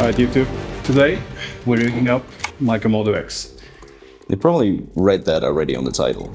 Alright YouTube, today we're rigging up my Komodo-X. You probably read that already on the title.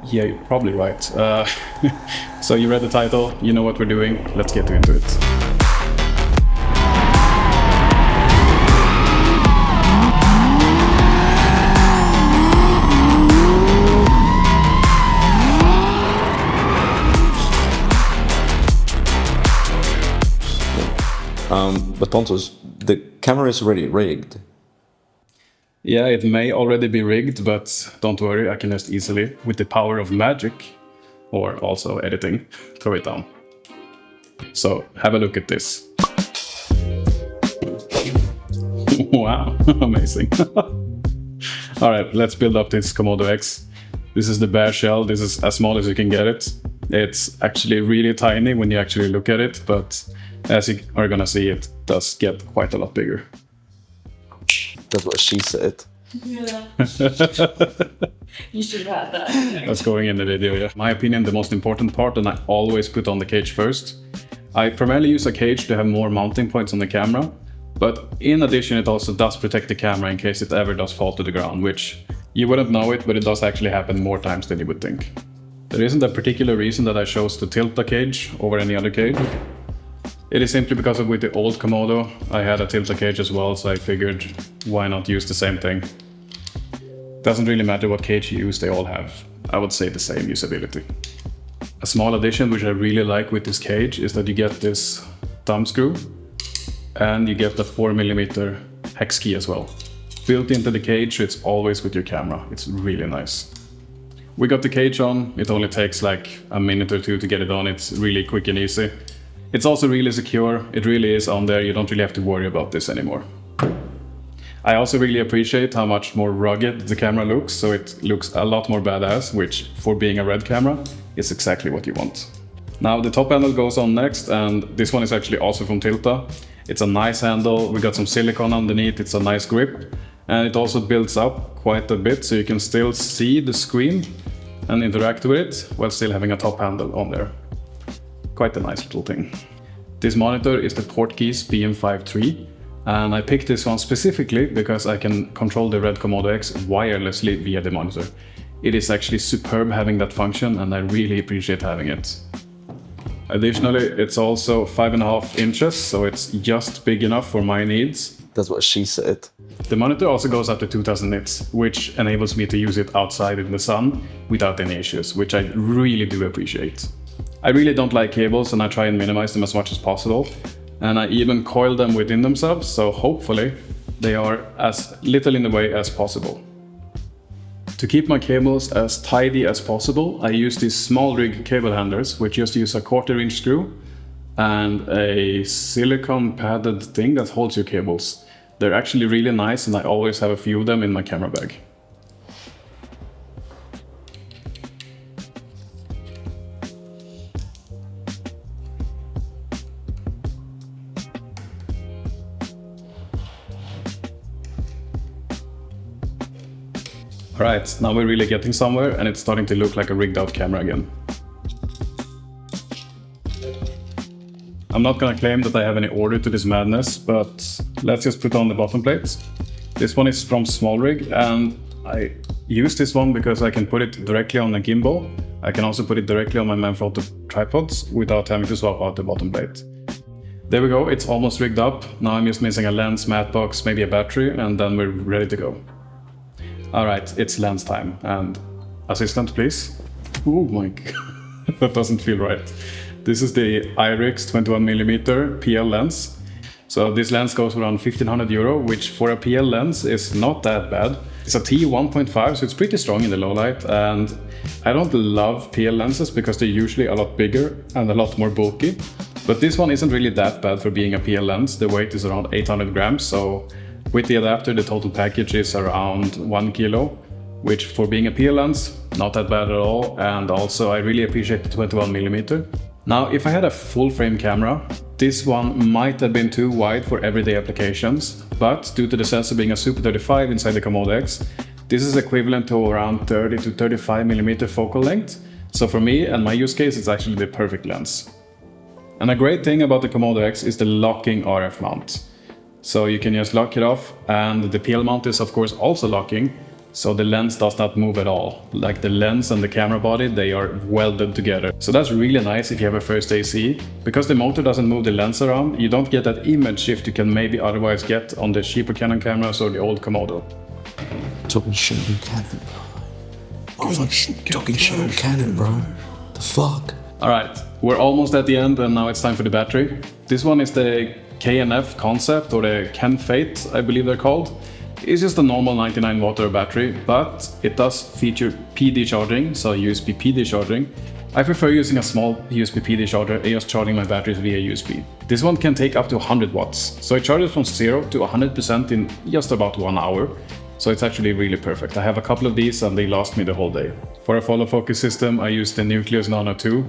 Yeah, you're probably right. So you read the title, you know what we're doing, let's get into it. But Pontus, the camera is already rigged. Yeah, it may already be rigged, but don't worry, I can just easily, with the power of magic, or also editing, throw it down. So, have a look at this. Wow, amazing. Alright, let's build up this Komodo-X. This is the bare shell, this is as small as you can get it. It's actually really tiny when you actually look at it, but as you are gonna see, it does get quite a lot bigger. That's what she said. Yeah. You should have that. That's going in the video, yeah. My opinion, the most important part, and I always put on the cage first. I primarily use a cage to have more mounting points on the camera, but in addition it also does protect the camera in case it ever does fall to the ground, which you wouldn't know it, but it does actually happen more times than you would think. There isn't a particular reason that I chose the Tilta cage over any other cage. It is simply because with the old Komodo, I had a Tilta cage as well, so I figured why not use the same thing. Doesn't really matter what cage you use, they all have, I would say, the same usability. A small addition which I really like with this cage is that you get this thumb screw and you get the 4mm hex key as well. Built into the cage, so it's always with your camera. It's really nice. We got the cage on, it only takes like a minute or two to get it on, it's really quick and easy. It's also really secure, it really is on there, you don't really have to worry about this anymore. I also really appreciate how much more rugged the camera looks, so it looks a lot more badass, which for being a RED camera is exactly what you want. Now the top handle goes on next, and this one is actually also from Tilta. It's a nice handle, we got some silicone underneath, it's a nice grip, and it also builds up quite a bit so you can still see the screen and interact with it while still having a top handle on there. Quite a nice little thing. This monitor is the Portkeys BM5 III, and I picked this one specifically because I can control the RED Komodo-X wirelessly via the monitor. It is actually superb having that function, and I really appreciate having it. Additionally, it's also 5.5 inches, so it's just big enough for my needs. That's what she said. The monitor also goes up to 2000 nits, which enables me to use it outside in the sun without any issues, which I really do appreciate. I really don't like cables, and I try and minimize them as much as possible, and I even coil them within themselves, so hopefully they are as little in the way as possible. To keep my cables as tidy as possible, I use these Smallrig cable handlers, which just use a 1/4 inch screw and a silicone padded thing that holds your cables. They're actually really nice, and I always have a few of them in my camera bag. Alright, now we're really getting somewhere, and it's starting to look like a rigged out camera again. I'm not gonna claim that I have any order to this madness, but let's just put on the bottom plates. This one is from Smallrig, and I use this one because I can put it directly on a gimbal. I can also put it directly on my Manfrotto tripods without having to swap out the bottom plate. There we go, it's almost rigged up. Now I'm just missing a lens, matte box, maybe a battery, and then we're ready to go. Alright, it's lens time, and assistant please. Oh my god, that doesn't feel right. This is the Irix 21mm PL lens. So this lens goes around €1,500, which for a PL lens is not that bad. It's a T1.5, so it's pretty strong in the low light, and I don't love PL lenses because they're usually a lot bigger and a lot more bulky. But this one isn't really that bad for being a PL lens. The weight is around 800 grams, so with the adapter, the total package is around 1 kilo, which for being a PL lens, not that bad at all. And also I really appreciate the 21mm. Now, if I had a full frame camera, this one might have been too wide for everyday applications, but due to the sensor being a Super 35 inside the Komodo-X, this is equivalent to around 30 to 35mm focal length. So for me and my use case, it's actually the perfect lens. And a great thing about the Komodo-X is the locking RF mount. So you can just lock it off, and the PL mount is of course also locking, so the lens does not move at all. Like the lens and the camera body, they are welded together. So that's really nice if you have a first AC. Because the motor doesn't move the lens around, you don't get that image shift you can maybe otherwise get on the cheaper Canon cameras or the old Komodo. Talking shit on Canon, bro. Talking shit on Canon, bro. The fuck? Alright, we're almost at the end and now it's time for the battery. This one is the KNF concept, or the Ken Fate, I believe they're called. It's just a normal 99 watt battery, but it does feature PD charging, so USB PD charging. I prefer using a small USB PD charger and just charging my batteries via USB. This one can take up to 100 watts, so it charges from 0 to 100% in just about 1 hour. So it's actually really perfect. I have a couple of these and they last me the whole day. For a follow focus system, I use the Nucelus Nano 2.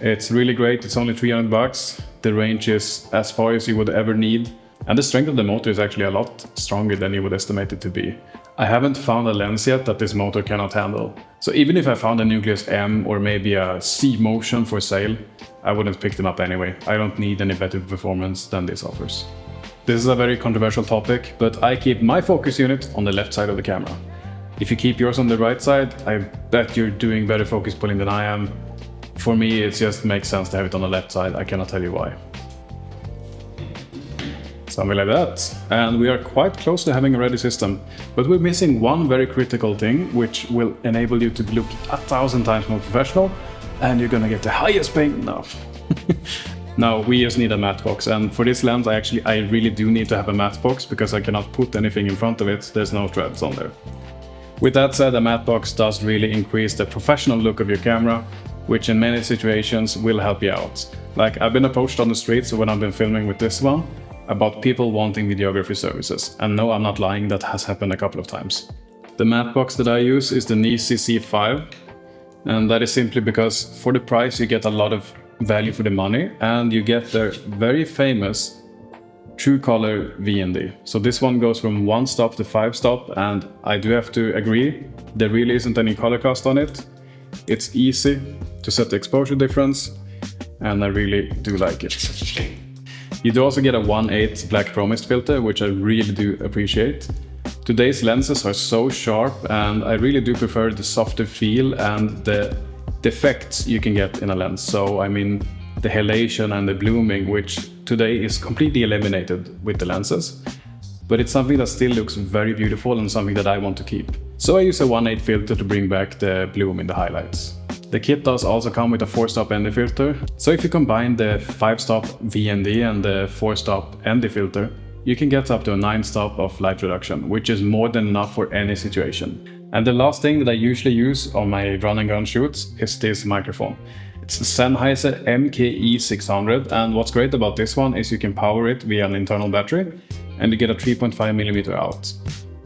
It's really great, it's only 300 bucks. The range is as far as you would ever need. And the strength of the motor is actually a lot stronger than you would estimate it to be. I haven't found a lens yet that this motor cannot handle. So even if I found a Nucleus M or maybe a C Motion for sale, I wouldn't pick them up anyway. I don't need any better performance than this offers. This is a very controversial topic, but I keep my focus unit on the left side of the camera. If you keep yours on the right side, I bet you're doing better focus pulling than I am. For me, it just makes sense to have it on the left side. I cannot tell you why. Something like that. And we are quite close to having a ready system, but we're missing one very critical thing, which will enable you to look 1,000 times more professional, and you're gonna get the highest ping. No. No, we just need a matte box, and for this lens I really do need to have a matte box because I cannot put anything in front of it. There's no threads on there. With that said, a matte box does really increase the professional look of your camera, which in many situations will help you out. Like, I've been approached on the streets when I've been filming with this one about people wanting videography services. And no, I'm not lying, that has happened a couple of times. The matte box that I use is the NiSi C5, and that is simply because for the price you get a lot of value for the money, and you get their very famous True Color VND. So this one goes from 1 stop to 5 stop, and I do have to agree, there really isn't any color cast on it. It's easy to set the exposure difference, and I really do like it. You do also get a 1/8 Black Promised filter, which I really do appreciate. Today's lenses are so sharp, and I really do prefer the softer feel and the effects you can get in a lens. So I mean the halation and the blooming, which today is completely eliminated with the lenses. But it's something that still looks very beautiful and something that I want to keep. So I use a 1/8 filter to bring back the bloom in the highlights. The kit does also come with a 4-stop ND filter. So if you combine the 5-stop VND and the 4-stop ND filter, you can get up to a 9-stop of light reduction, which is more than enough for any situation. And the last thing that I usually use on my run and gun shoots is this microphone. It's the Sennheiser MKE600, and what's great about this one is you can power it via an internal battery, and you get a 3.5mm out.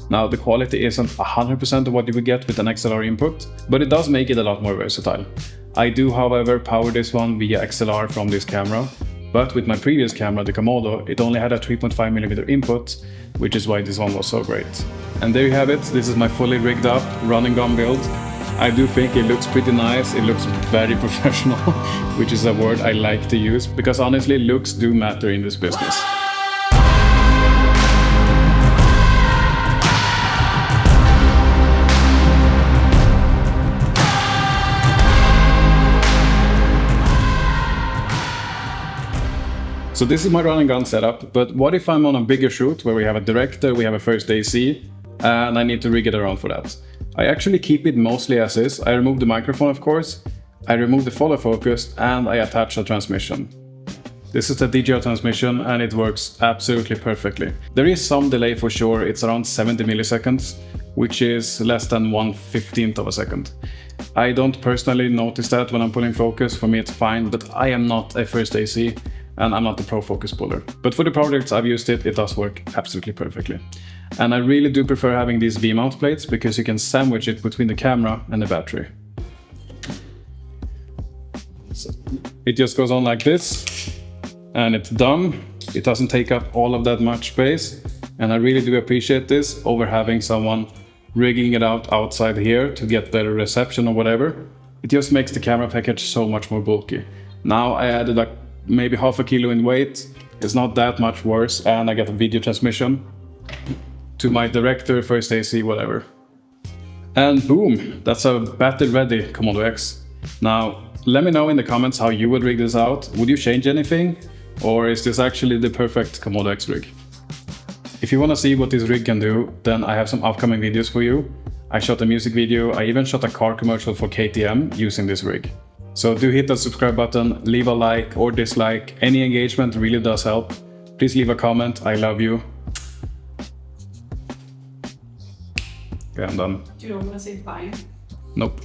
Now, the quality isn't 100% of what you would get with an XLR input, but it does make it a lot more versatile. I do, however, power this one via XLR from this camera, but with my previous camera, the Komodo, it only had a 3.5mm input, which is why this one was so great. And there you have it. This is my fully rigged up run and gun build. I do think it looks pretty nice. It looks very professional, which is a word I like to use, because honestly, looks do matter in this business. So this is my run and gun setup, but what if I'm on a bigger shoot where we have a director, we have a first AC, and I need to rig it around for that? I actually keep it mostly as is. I remove the microphone, of course, I remove the follow focus, and I attach a transmission. This is the DJI Transmission, and it works absolutely perfectly. There is some delay for sure, it's around 70 milliseconds, which is less than 1/15 of a second. I don't personally notice that when I'm pulling focus. For me it's fine, but I am not a first AC, and I'm not a pro focus puller. But for the projects I've used it, it does work absolutely perfectly. And I really do prefer having these V-mount plates because you can sandwich it between the camera and the battery. So it just goes on like this, and it's done. It doesn't take up all of that much space, and I really do appreciate this over having someone rigging it out outside here to get better reception or whatever. It just makes the camera package so much more bulky. Now I added maybe half a kilo in weight, It's not that much worse, and I get a video transmission to my director, first AC, whatever. And boom, that's a battle-ready Komodo-X. Now, let me know in the comments how you would rig this out. Would you change anything? Or is this actually the perfect Komodo-X rig? If you want to see what this rig can do, then I have some upcoming videos for you. I shot a music video, I even shot a car commercial for KTM using this rig. So do hit that subscribe button, leave a like or dislike. Any engagement really does help. Please leave a comment, I love you. Okay, I'm done. Do you want to say bye? Nope.